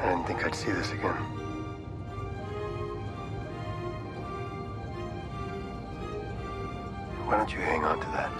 I didn't think I'd see this again. Why don't you hang on to that?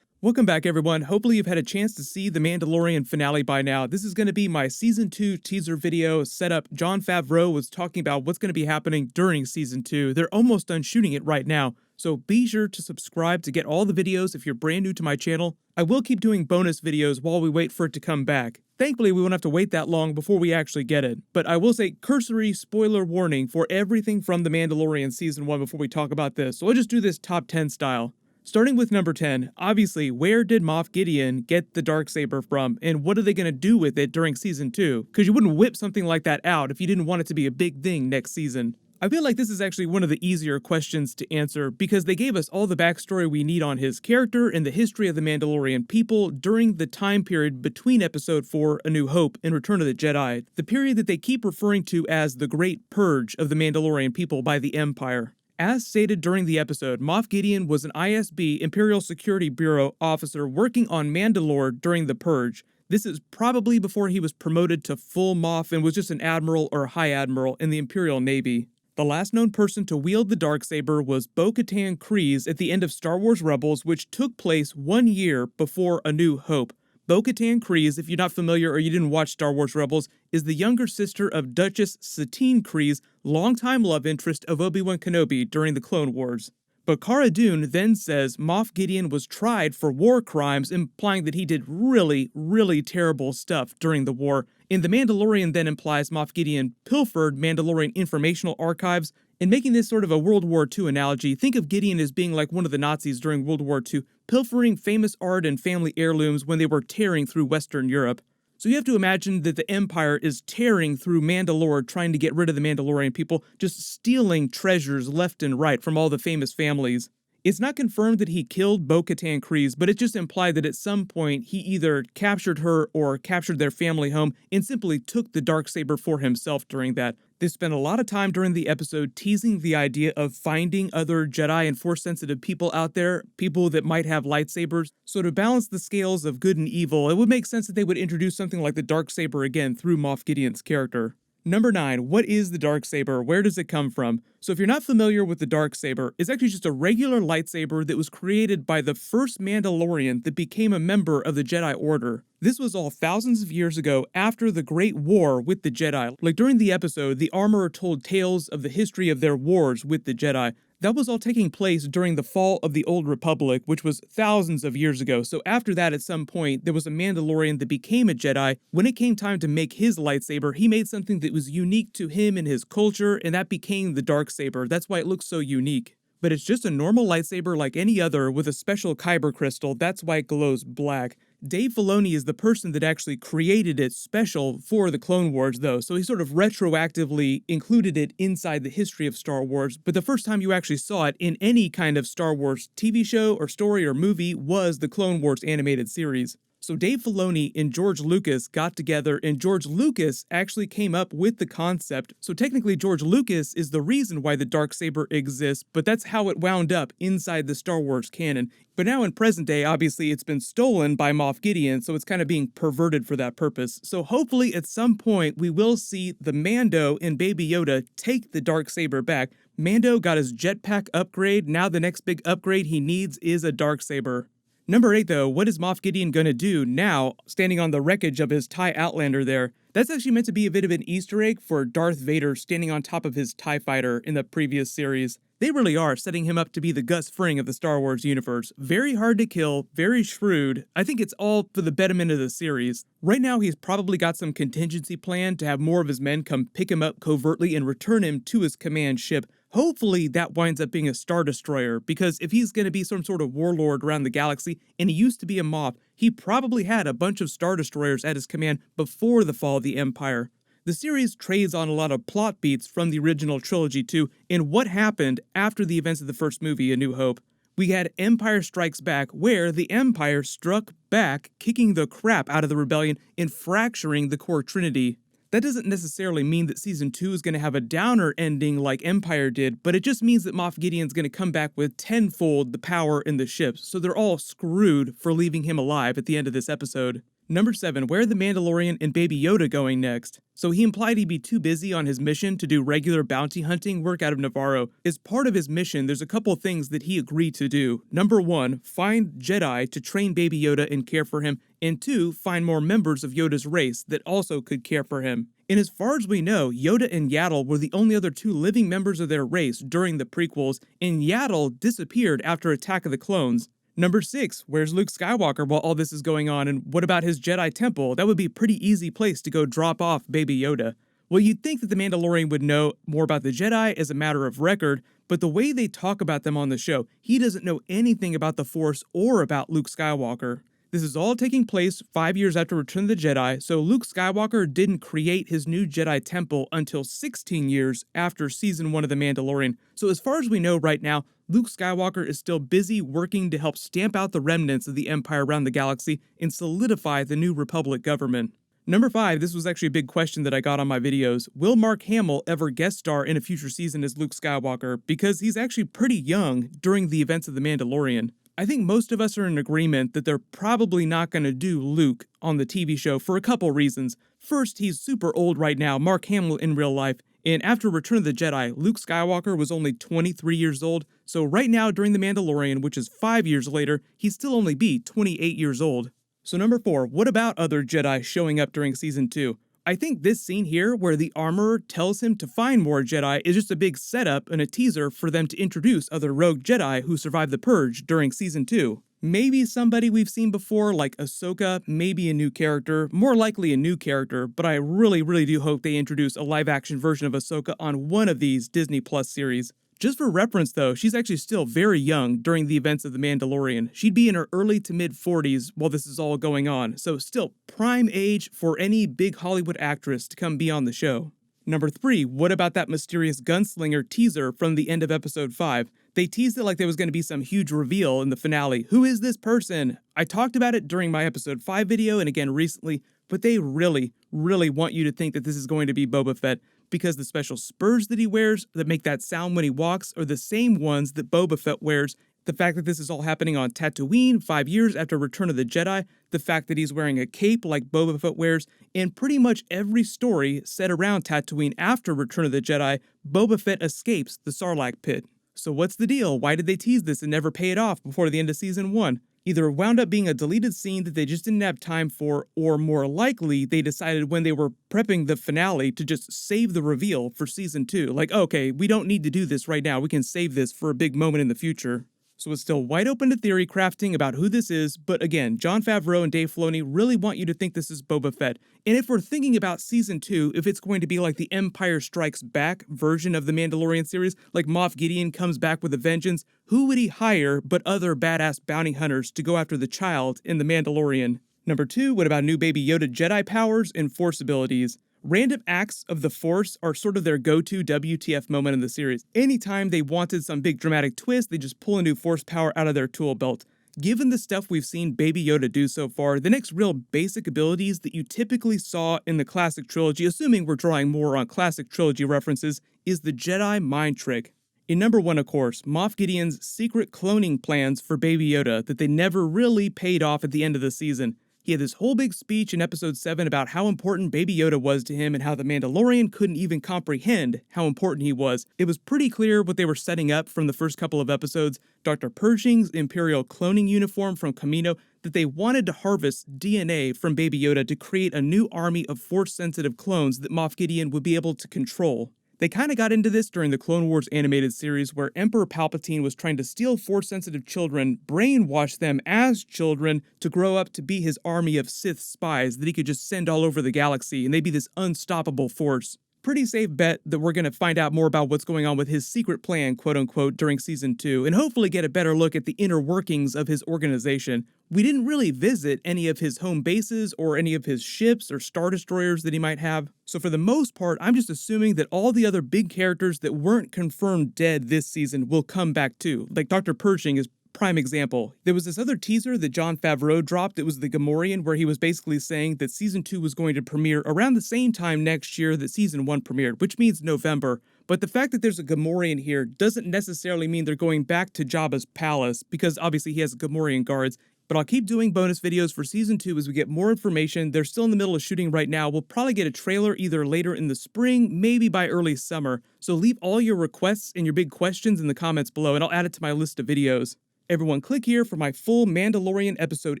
Welcome back, everyone. Hopefully you've had a chance to see the Mandalorian finale by now. This is going to be my Season 2 teaser video setup. Jon Favreau was talking about what's going to be happening during Season 2. They're almost done shooting it right now, so be sure to subscribe to get all the videos if you're brand new to my channel. I will keep doing bonus videos while we wait for it to come back. Thankfully, we won't have to wait that long before we actually get it. But I will say cursory spoiler warning for everything from The Mandalorian Season 1 before we talk about this. So I'll just do this top 10 style. Starting with number 10, obviously, where did Moff Gideon get the Darksaber from, and what are they going to do with it during Season 2? Because you wouldn't whip something like that out if you didn't want it to be a big thing next season. I feel like this is actually one of the easier questions to answer because they gave us all the backstory we need on his character and the history of the Mandalorian people during the time period between Episode 4, A New Hope, and Return of the Jedi, the period that they keep referring to as the Great Purge of the Mandalorian people by the Empire. As stated during the episode, Moff Gideon was an ISB Imperial Security Bureau officer working on Mandalore during the Purge. This is probably before he was promoted to full Moff and was just an admiral or high admiral in the Imperial Navy. The last known person to wield the Darksaber was Bo-Katan Kryze at the end of Star Wars Rebels, which took place 1 year before A New Hope. Bo-Katan Kryze, if you're not familiar or you didn't watch Star Wars Rebels, is the younger sister of Duchess Satine Kryze, longtime love interest of Obi-Wan Kenobi during the Clone Wars. But Cara Dune then says Moff Gideon was tried for war crimes, implying that he did really, really terrible stuff during the war. And The Mandalorian then implies Moff Gideon pilfered Mandalorian informational archives. And making this sort of a World War II analogy, think of Gideon as being like one of the Nazis during World War II, pilfering famous art and family heirlooms when they were tearing through Western Europe. So you have to imagine that the Empire is tearing through Mandalore, trying to get rid of the Mandalorian people, just stealing treasures left and right from all the famous families. It's not confirmed that he killed Bo-Katan Kryze, but it's just implied that at some point he either captured her or captured their family home and simply took the Darksaber for himself during that. They spent a lot of time during the episode teasing the idea of finding other Jedi and Force-sensitive people out there, people that might have lightsabers. So to balance the scales of good and evil, it would make sense that they would introduce something like the Darksaber again through Moff Gideon's character. Number 9, what is the Darksaber? Where does it come from? So if you're not familiar with the Darksaber, it's actually just a regular lightsaber that was created by the first Mandalorian that became a member of the Jedi Order. This was all thousands of years ago after the Great War with the Jedi. Like during the episode, the armorer told tales of the history of their wars with the Jedi. That was all taking place during the fall of the Old Republic, which was thousands of years ago. So after that, at some point, there was a Mandalorian that became a Jedi. When it came time to make his lightsaber, he made something that was unique to him and his culture, and that became the Darksaber. That's why it looks so unique. But it's just a normal lightsaber like any other with a special kyber crystal. That's why it glows black. Dave Filoni is the person that actually created it special for the Clone Wars, though, so he sort of retroactively included it inside the history of Star Wars, but the first time you actually saw it in any kind of Star Wars TV show or story or movie was the Clone Wars animated series. So Dave Filoni and George Lucas got together, and George Lucas actually came up with the concept. So technically George Lucas is the reason why the Darksaber exists, but that's how it wound up inside the Star Wars canon. But now in present day, obviously it's been stolen by Moff Gideon, so it's kind of being perverted for that purpose. So hopefully at some point we will see the Mando and Baby Yoda take the Darksaber back. Mando got his jetpack upgrade, now the next big upgrade he needs is a Darksaber. Number 8 though, what is Moff Gideon gonna do now, standing on the wreckage of his TIE Outlander there? That's actually meant to be a bit of an Easter egg for Darth Vader standing on top of his TIE fighter in the previous series. They really are setting him up to be the Gus Fring of the Star Wars universe. Very hard to kill, very shrewd. I think it's all for the betterment of the series. Right now he's probably got some contingency plan to have more of his men come pick him up covertly and return him to his command ship. Hopefully that winds up being a Star Destroyer, because if he's going to be some sort of warlord around the galaxy, and he used to be a Moff, he probably had a bunch of Star Destroyers at his command before the fall of the Empire. The series trades on a lot of plot beats from the original trilogy too, in what happened after the events of the first movie, A New Hope. We had Empire Strikes Back, where the Empire struck back, kicking the crap out of the rebellion and fracturing the core trinity. That doesn't necessarily mean that Season 2 is going to have a downer ending like Empire did, but it just means that Moff Gideon's going to come back with tenfold the power in the ships, so they're all screwed for leaving him alive at the end of this episode. Number 7, where are the Mandalorian and Baby Yoda going next? So he implied he'd be too busy on his mission to do regular bounty hunting work out of Navarro. As part of his mission, there's a couple things that he agreed to do. Number 1, find Jedi to train Baby Yoda and care for him, and 2, find more members of Yoda's race that also could care for him. And as far as we know, Yoda and Yaddle were the only other 2 living members of their race during the prequels, and Yaddle disappeared after Attack of the Clones. Number 6, where's Luke Skywalker while all this is going on, and what about his Jedi temple? That would be a pretty easy place to go drop off Baby Yoda. Well, you'd think that the Mandalorian would know more about the Jedi as a matter of record, but the way they talk about them on the show, he doesn't know anything about the Force or about Luke Skywalker. This is all taking place 5 years after Return of the Jedi, so Luke Skywalker didn't create his new Jedi temple until 16 years after Season 1 of The Mandalorian. So as far as we know right now, Luke Skywalker is still busy working to help stamp out the remnants of the Empire around the galaxy and solidify the New Republic government. Number 5, this was actually a big question that I got on my videos. Will Mark Hamill ever guest star in a future season as Luke Skywalker? Because he's actually pretty young during the events of The Mandalorian. I think most of us are in agreement that they're probably not going to do Luke on the TV show for a couple reasons. First, he's super old right now, Mark Hamill in real life, and after Return of the Jedi, Luke Skywalker was only 23 years old, so right now during The Mandalorian, which is 5 years later, he'd still only be 28 years old. So number 4, what about other Jedi showing up during Season 2? I think this scene here, where the armorer tells him to find more Jedi, is just a big setup and a teaser for them to introduce other rogue Jedi who survived the Purge during Season 2. Maybe somebody we've seen before, like Ahsoka, maybe a new character, more likely a new character, but I really do hope they introduce a live-action version of Ahsoka on one of these Disney Plus series. Just for reference though, she's actually still very young during the events of The Mandalorian. She'd be in her early to mid 40s while this is all going on, so still prime age for any big Hollywood actress to come be on the show. Number 3, what about that mysterious gunslinger teaser from the end of episode 5? They teased it like there was going to be some huge reveal in the finale. Who is this person? I talked about it during my episode 5 video and again recently, but they really want you to think that this is going to be Boba Fett, because the special spurs that he wears that make that sound when he walks are the same ones that Boba Fett wears. The fact that this is all happening on Tatooine 5 years after Return of the Jedi, the fact that he's wearing a cape like Boba Fett wears, and pretty much every story set around Tatooine after Return of the Jedi, Boba Fett escapes the Sarlacc pit. So what's the deal? Why did they tease this and never pay it off before the end of Season 1? Either it wound up being a deleted scene that they just didn't have time for, or more likely, they decided when they were prepping the finale to just save the reveal for Season 2. Like, okay, we don't need to do this right now, we can save this for a big moment in the future. So it's still wide open to theory crafting about who this is, but again, Jon Favreau and Dave Filoni really want you to think this is Boba Fett. And if we're thinking about Season 2, if it's going to be like the Empire Strikes Back version of the Mandalorian series, like Moff Gideon comes back with a vengeance, who would he hire but other badass bounty hunters to go after the child in the Mandalorian? Number 2, what about new Baby Yoda Jedi powers and Force abilities? Random acts of the Force are sort of their go-to WTF moment in the series. Anytime they wanted some big dramatic twist, they just pull a new Force power out of their tool belt. Given the stuff we've seen Baby Yoda do so far, the next real basic abilities that you typically saw in the classic trilogy, assuming we're drawing more on classic trilogy references, is the Jedi mind trick. In number 1, of course, Moff Gideon's secret cloning plans for Baby Yoda that they never really paid off at the end of the season. He had this whole big speech in episode 7 about how important Baby Yoda was to him and how the Mandalorian couldn't even comprehend how important he was. It was pretty clear what they were setting up from the first couple of episodes, Dr. Pershing's Imperial cloning uniform from Kamino, that they wanted to harvest DNA from Baby Yoda to create a new army of Force-sensitive clones that Moff Gideon would be able to control. They kind of got into this during the Clone Wars animated series where Emperor Palpatine was trying to steal Force-sensitive children, brainwash them as children to grow up to be his army of Sith spies that he could just send all over the galaxy and they'd be this unstoppable force. Pretty safe bet that we're going to find out more about what's going on with his secret plan, quote-unquote, during Season 2, and hopefully get a better look at the inner workings of his organization. We didn't really visit any of his home bases or any of his ships or Star Destroyers that he might have, so for the most part, I'm just assuming that all the other big characters that weren't confirmed dead this season will come back too, like Dr. Pershing is prime example. There was this other teaser that Jon Favreau dropped. It was the Gamorrean, where he was basically saying that Season 2 was going to premiere around the same time next year that Season 1 premiered, which means November. But the fact that there's a Gamorrean here doesn't necessarily mean they're going back to Jabba's palace, because obviously he has Gamorrean guards. But I'll keep doing bonus videos for Season 2 as we get more information. They're still in the middle of shooting right now. We'll probably get a trailer either later in the spring, maybe by early summer. So leave all your requests and your big questions in the comments below, and I'll add it to my list of videos. Everyone, click here for my full Mandalorian Episode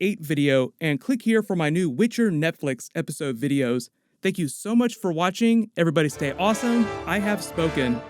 8 video, and click here for my new Witcher Netflix episode videos. Thank you so much for watching. Everybody stay awesome. I have spoken.